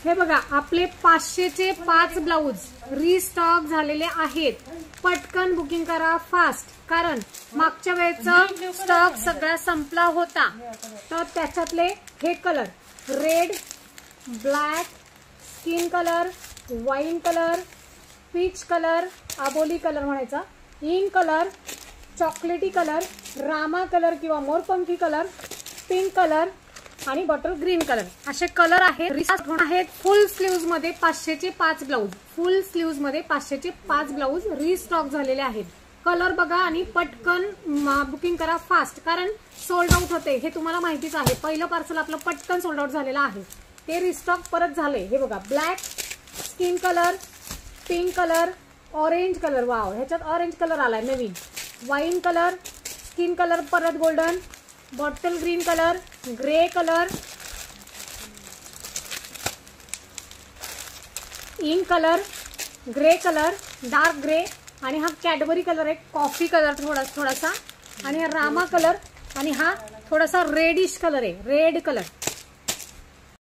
हे बघा आपले 500चे 5 ब्लाऊज रिस्टॉक झालेले आहेत. पटकन बुकिंग करा फास्ट, कारण मागच्या वेळेचा स्टॉक सगळा संपला होता. तर त्याच्यातले हे colour red, black, skin colour, wine colour, peach colour, आबोली कलर म्हणायचा, इंक कलर, चॉकलेटी कलर, रामा कलर किंवा मोरपंखी कलर, पिंक कलर आणि बॉटल ग्रीन कलर असे कलर आहेत. फुल स्लीव्ज मध्ये 500चे 5 ब्लाऊज, फुल स्लीव्ज मध्ये 500चे 5 ब्लाऊज रिस्टॉक झालेले आहेत. कलर बघा आणि पटकन बुकिंग करा फास्ट, कारण सोल्ड आउट होते हे तुम्हाला माहितीच आहे. पहिलं पार्सल आपलं पटकन सोल्ड आउट झालेलं आहे, ते रिस्टॉक परत झाले. हे बघा black, skin colour, pink colour, orange colour, wow ह्याच्यात ऑरेंज कलर आलाय नवीन, वाईन कलर, स्किन कलर परत golden, bottle green colour, grey colour, ink colour, grey colour, dark grey आणि हा कॅडबरी कलर आहे, कॉफी कलर थोडासा आणि हा रामा कलर आणि हा थोडासा रेडिश कलर आहे, रेड कलर.